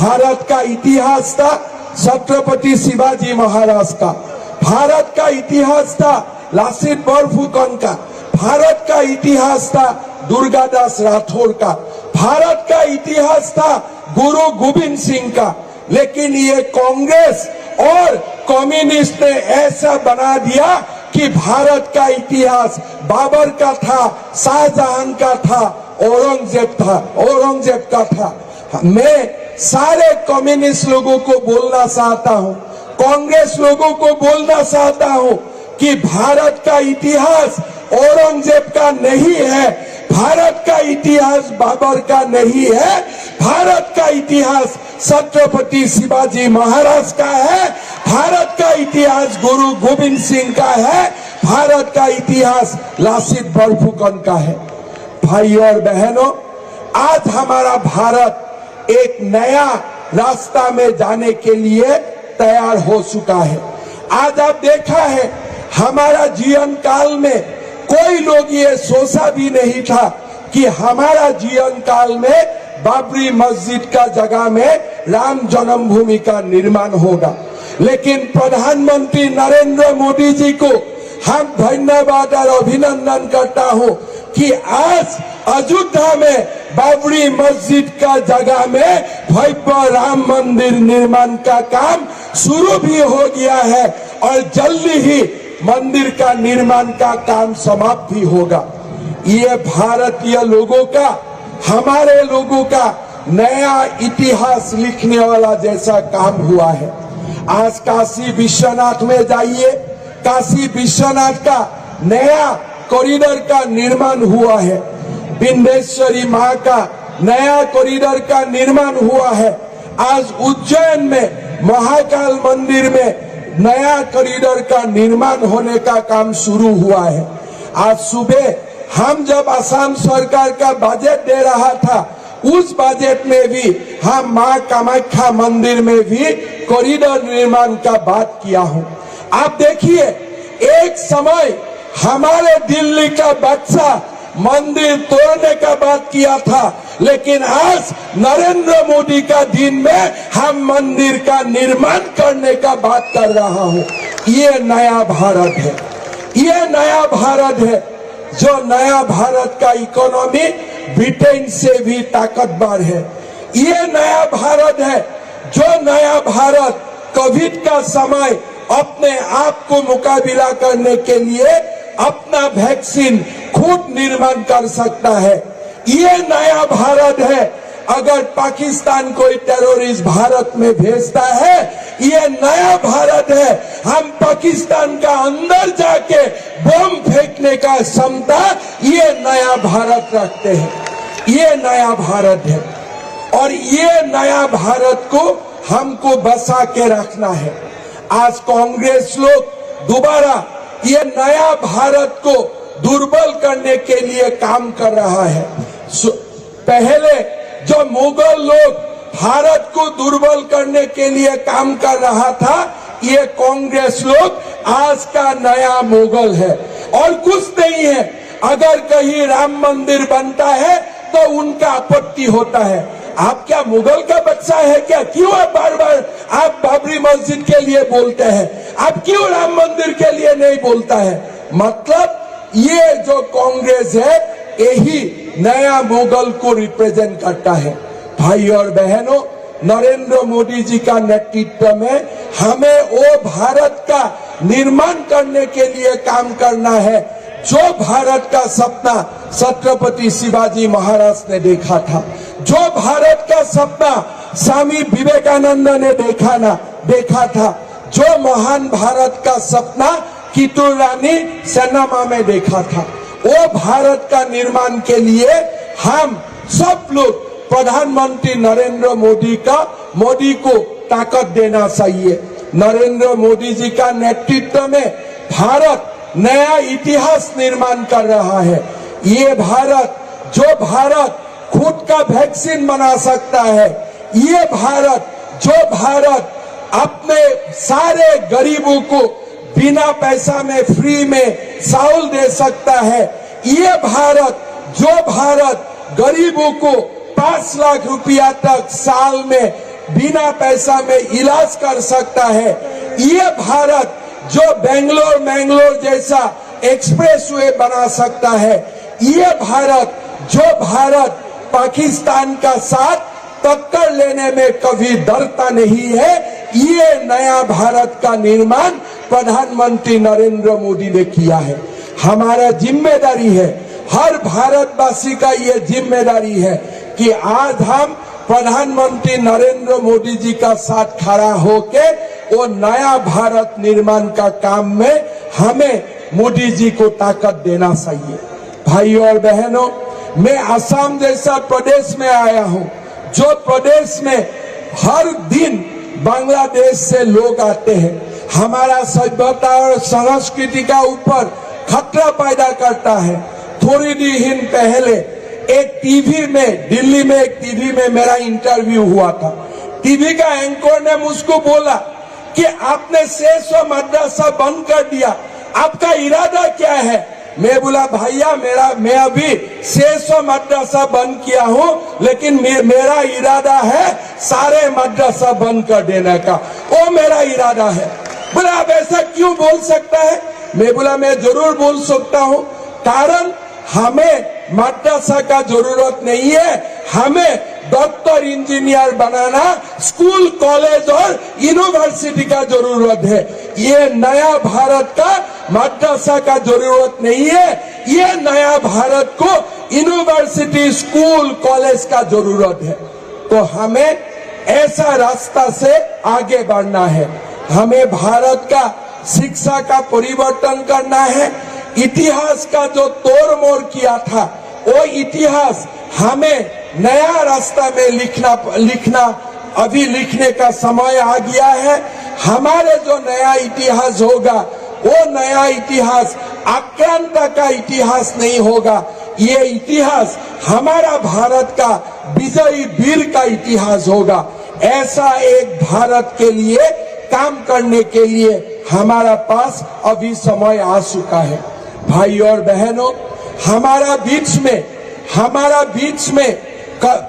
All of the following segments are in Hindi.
भारत का इतिहास था छत्रपति शिवाजी महाराज का, भारत का इतिहास था लासित बरफुकन का, भारत का इतिहास था दुर्गादास राठौर का, भारत का इतिहास था गुरु गोविंद सिंह का। लेकिन ये कांग्रेस और कम्युनिस्ट ने ऐसा बना दिया कि भारत का इतिहास बाबर का था, शाहजहां का था, औरंगजेब का था। मैं सारे कम्युनिस्ट लोगों को बोलना चाहता हूं, कांग्रेस लोगों को बोलना चाहता हूं कि भारत का इतिहास औरंगजेब का नहीं है, भारत का इतिहास बाबर का नहीं है, भारत का इतिहास छत्रपति शिवाजी महाराज का है, भारत का इतिहास गुरु गोविंद सिंह का है, भारत का इतिहास लासित बरफुकन का है। भाई और बहनों, आज हमारा भारत एक नया रास्ता में जाने के लिए तैयार हो चुका है। आज आप देखा है, हमारा जीवन काल में कोई लोग ये सोचा भी नहीं था कि हमारा जीवन काल में बाबरी मस्जिद का जगह में राम जन्मभूमि का निर्माण होगा। लेकिन प्रधानमंत्री नरेंद्र मोदी जी को हम धन्यवाद और अभिनंदन करता हूं कि आज अयोध्या में बाबरी मस्जिद का जगह में भव्य राम मंदिर निर्माण का काम शुरू भी हो गया है और जल्दी ही मंदिर का निर्माण का काम समाप्त भी होगा। ये भारतीय लोगों का, हमारे लोगों का नया इतिहास लिखने वाला जैसा काम हुआ है। आज काशी विश्वनाथ में जाइए, काशी विश्वनाथ का नया कॉरिडोर का निर्माण हुआ है, विंध्येश्वरी मां का नया कॉरिडोर का निर्माण हुआ है। आज उज्जैन में महाकाल मंदिर में नया कॉरिडोर का निर्माण होने का काम शुरू हुआ है। आज सुबह हम जब असम सरकार का बजट दे रहा था, उस बजट में भी हम मां कामाख्या मंदिर में भी कॉरिडोर निर्माण का बात किया हूं। आप देखिए, एक समय हमारे दिल्ली का बच्चा मंदिर तोड़ने का बात किया था, लेकिन आज नरेंद्र मोदी का दिन में हम मंदिर का निर्माण करने का बात कर रहा हूं। ये नया भारत है, ये नया भारत है, जो नया भारत का इकोनॉमी ब्रिटेन से भी ताकतवर है। ये नया भारत है, जो नया भारत कोविड का समय अपने आप को मुकाबला करने के लिए अपना वैक्सीन खुद निर्माण कर सकता है। ये नया भारत है। अगर पाकिस्तान कोई टेररिस्ट भारत में भेजता है, ये नया भारत है। हम पाकिस्तान का अंदर जाके बम फेंकने का क्षमता ये नया भारत रखते हैं। ये नया भारत है और ये नया भारत को हमको बचा के रखना है। आज कांग्रेस लोग दोबारा ये नया भारत को दुर्बल करने के लिए काम कर रहा है। पहले जो मुगल लोग भारत को दुर्बल करने के लिए काम कर रहा था, ये कांग्रेस लोग आज का नया मुगल है और कुछ नहीं है। अगर कहीं राम मंदिर बनता है तो उनका आपत्ति होता है। आप क्या मुगल का बच्चा है क्या? क्यों आप बार बार आप बाबरी मस्जिद के लिए बोलते हैं? आप क्यों राम मंदिर के लिए नहीं बोलता है? मतलब ये जो कांग्रेस है, यही नया मुगल को रिप्रेजेंट करता है। भाई और बहनों, नरेंद्र मोदी जी का नेतृत्व में हमें वो भारत का निर्माण करने के लिए काम करना है जो भारत का सपना छत्रपति शिवाजी महाराज ने देखा था, जो भारत का सपना स्वामी विवेकानंद ने देखा था, जो महान भारत का सपना कितूर रानी चेन्नम्मा में देखा था। वो भारत का निर्माण के लिए हम सब लोग प्रधानमंत्री नरेंद्र मोदी को ताकत देना चाहिए। नरेंद्र मोदी जी का नेतृत्व में भारत नया इतिहास निर्माण कर रहा है। ये भारत, जो भारत खुद का वैक्सीन बना सकता है, ये भारत, जो भारत अपने सारे गरीबों को बिना पैसा में फ्री में चावल दे सकता है, ये भारत, जो भारत गरीबों को 5 लाख रुपया तक साल में बिना पैसा में इलाज कर सकता है। ये भारत जो बेंगलोर मैंगलोर जैसा एक्सप्रेसवे बना सकता है, ये भारत पाकिस्तान का साथ टक्कर लेने में कभी डरता नहीं है, ये नया भारत का निर्माण प्रधानमंत्री नरेंद्र मोदी ने किया है। हमारा जिम्मेदारी है, हर भारतवासी का ये जिम्मेदारी है कि आज हम प्रधानमंत्री नरेंद्र मोदी जी का साथ खड़ा होके वो नया भारत निर्माण का काम में हमें मोदी जी को ताकत देना चाहिए। भाइयों और बहनों, मैं असम जैसा प्रदेश में आया हूं, जो प्रदेश में हर दिन बांग्लादेश से लोग आते हैं, हमारा सभ्यता और संस्कृति का ऊपर खतरा पैदा करता है। थोड़ी दिन पहले एक टीवी में, दिल्ली में एक टीवी में मेरा इंटरव्यू हुआ था। टीवी का एंकर ने मुझको बोला कि आपने 600 मदरसा बंद कर दिया, आपका इरादा क्या है? मैं बोला भैया मैं अभी 600 मदरसा बंद किया हूं, लेकिन मेरा इरादा है सारे मदरसा बंद कर देने का, वो मेरा इरादा है। बोला आप ऐसा क्यों बोल सकता है? मैं बोला मैं जरूर बोल सकता हूं, कारण हमें मदरसा का जरूरत नहीं है, हमें डॉक्टर इंजीनियर बनाना, स्कूल कॉलेज और यूनिवर्सिटी का जरूरत है। ये नया भारत का मदरसा का जरूरत नहीं है, ये नया भारत को यूनिवर्सिटी स्कूल कॉलेज का जरूरत है। तो हमें ऐसा रास्ता से आगे बढ़ना है, हमें भारत का शिक्षा का परिवर्तन करना है। इतिहास का जो तोड़ मोड़ किया था, वो इतिहास हमें नया रास्ता में लिखना अभी लिखने का समय आ गया है। हमारे जो नया इतिहास होगा, वो नया इतिहास आक्रांता का इतिहास नहीं होगा, ये इतिहास हमारा भारत का विजयी वीर का इतिहास होगा। ऐसा एक भारत के लिए काम करने के लिए हमारा पास अभी समय आ चुका है। भाइयों और बहनों, हमारा बीच में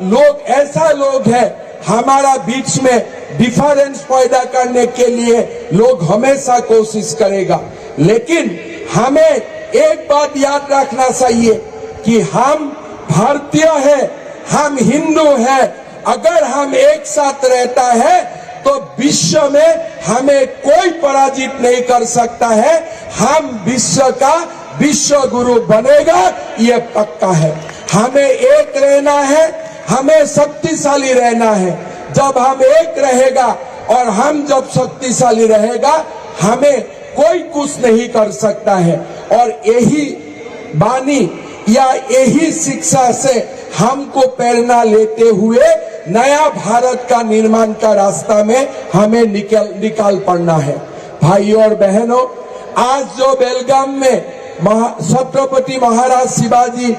लोग ऐसा लोग है, हमारा बीच में डिफरेंस पैदा करने के लिए लोग हमेशा कोशिश करेगा, लेकिन हमें एक बात याद रखना चाहिए कि हम भारतीय हैं, हम हिंदू हैं। अगर हम एक साथ रहता है तो विश्व में हमें कोई पराजित नहीं कर सकता है। हम विश्व का विश्व गुरु बनेगा, ये पक्का है। हमें एक रहना है, हमें शक्तिशाली रहना है। जब हम एक रहेगा और हम जब शक्तिशाली रहेगा, हमें कोई कुछ नहीं कर सकता है। और यही बानी या यही शिक्षा से हमको प्रेरणा लेते हुए नया भारत का निर्माण का रास्ता में हमें निकाल पड़ना है। भाइयों और बहनों, आज जो बेलगाम में छत्रपति महाराज शिवाजी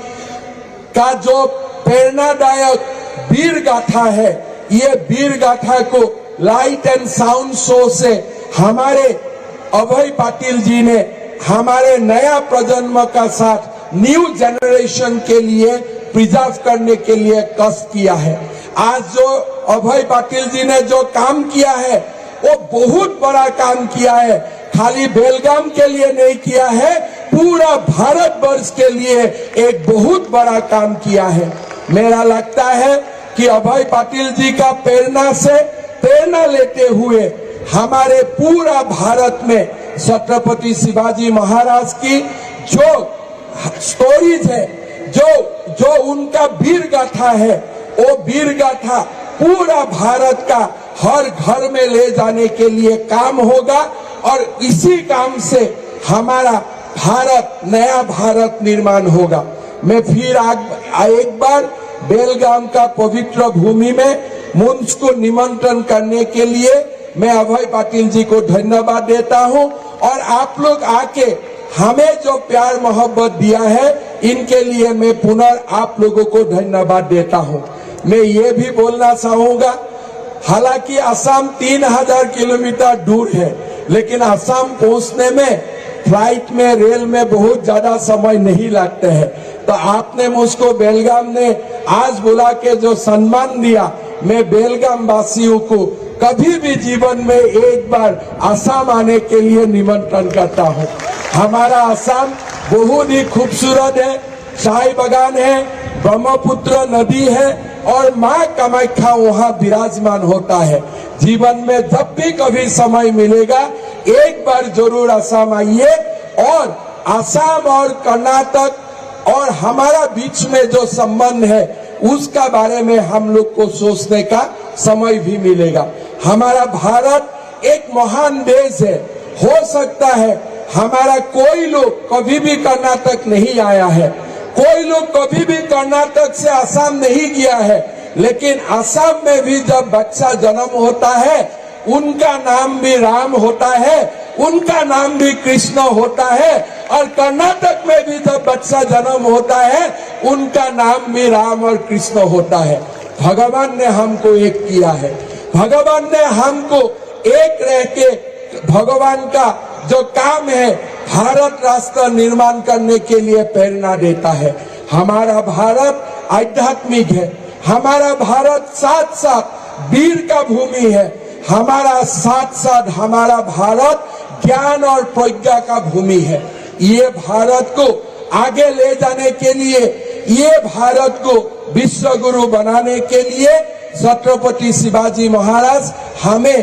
का जो प्रेरणादायक वीर गाथा है, ये वीर गाथा को लाइट एंड साउंड शो से हमारे अभय पाटिल जी ने हमारे नया प्रजन्म का साथ न्यू जनरेशन के लिए प्रिजर्व करने के लिए कष्ट किया है। आज जो अभय पाटिल जी ने जो काम किया है, वो बहुत बड़ा काम किया है। खाली बेलगाम के लिए नहीं किया है, पूरा भारतवर्ष के लिए एक बहुत बड़ा काम किया है। मेरा लगता है कि अभय पाटिल जी का प्रेरणा लेते हुए हमारे पूरा भारत में छत्रपति शिवाजी महाराज की जो स्टोरीज है, जो उनका वीर गाथा है, वो वीर गाथा पूरा भारत का हर घर में ले जाने के लिए काम होगा। और इसी काम से हमारा भारत, नया भारत निर्माण होगा। मैं फिर एक बार बेलगाम का पवित्र भूमि में मुझको निमंत्रण करने के लिए मैं अभय पाटिल जी को धन्यवाद देता हूं। और आप लोग आके हमें जो प्यार मोहब्बत दिया है, इनके लिए मैं पुनः आप लोगों को धन्यवाद देता हूं। मैं ये भी बोलना चाहूंगा, हालांकि असम 3000 किलोमीटर दूर है, लेकिन असम पहुंचने में फ्लाइट में, रेल में बहुत ज्यादा समय नहीं लगते हैं। तो आपने मुझको बेलगाम ने आज बुला के जो सम्मान दिया, मैं बेलगाम वासियों को कभी भी जीवन में एक बार आसाम आने के लिए निमंत्रण करता हूँ। हमारा आसाम बहुत ही खूबसूरत है, चाय बागान है, ब्रह्मपुत्र नदी है और माँ कामाख्या वहाँ विराजमान होता है। जीवन में जब भी कभी समय मिलेगा एक बार जरूर आसाम आइए और आसाम और कर्नाटक और हमारा बीच में जो संबंध है उसका बारे में हम लोग को सोचने का समय भी मिलेगा। हमारा भारत एक महान देश है। हो सकता है हमारा कोई लोग कभी भी कर्नाटक नहीं आया है, कोई लोग कभी भी कर्नाटक से आसाम नहीं गया है, लेकिन आसाम में भी जब बच्चा जन्म होता है उनका नाम भी राम होता है, उनका नाम भी कृष्ण होता है और कर्नाटक में भी जब बच्चा जन्म होता है उनका नाम भी राम और कृष्ण होता है। भगवान ने हमको एक किया है, भगवान ने हमको एक रह के भगवान का जो काम है भारत राष्ट्र निर्माण करने के लिए प्रेरणा देता है। हमारा भारत आध्यात्मिक है, हमारा भारत साथ साथ वीर का भूमि है, हमारा साथ साथ हमारा भारत ज्ञान और प्रज्ञा का भूमि है। ये भारत को आगे ले जाने के लिए, ये भारत को विश्व गुरु बनाने के लिए छत्रपति शिवाजी महाराज हमें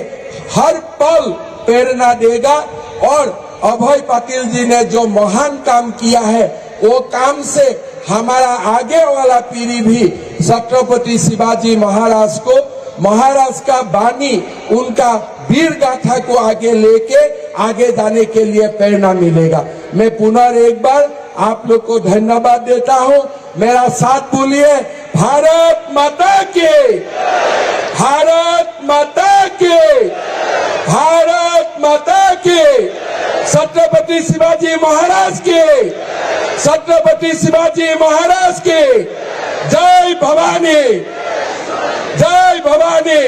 हर पल प्रेरणा देगा और अभय पाटिल जी ने जो महान काम किया है वो काम से हमारा आगे वाला पीढ़ी भी छत्रपति शिवाजी महाराज को, महाराज का बानी, उनका वीर गाथा को आगे लेके आगे जाने के लिए प्रेरणा मिलेगा। मैं पुनः एक बार आप लोग को धन्यवाद देता हूँ। मेरा साथ बोलिए, भारत माता के, भारत माता के, भारत माता के, छत्रपति शिवाजी महाराज के, छत्रपति शिवाजी महाराज के। जय भवानी, जय भवानी।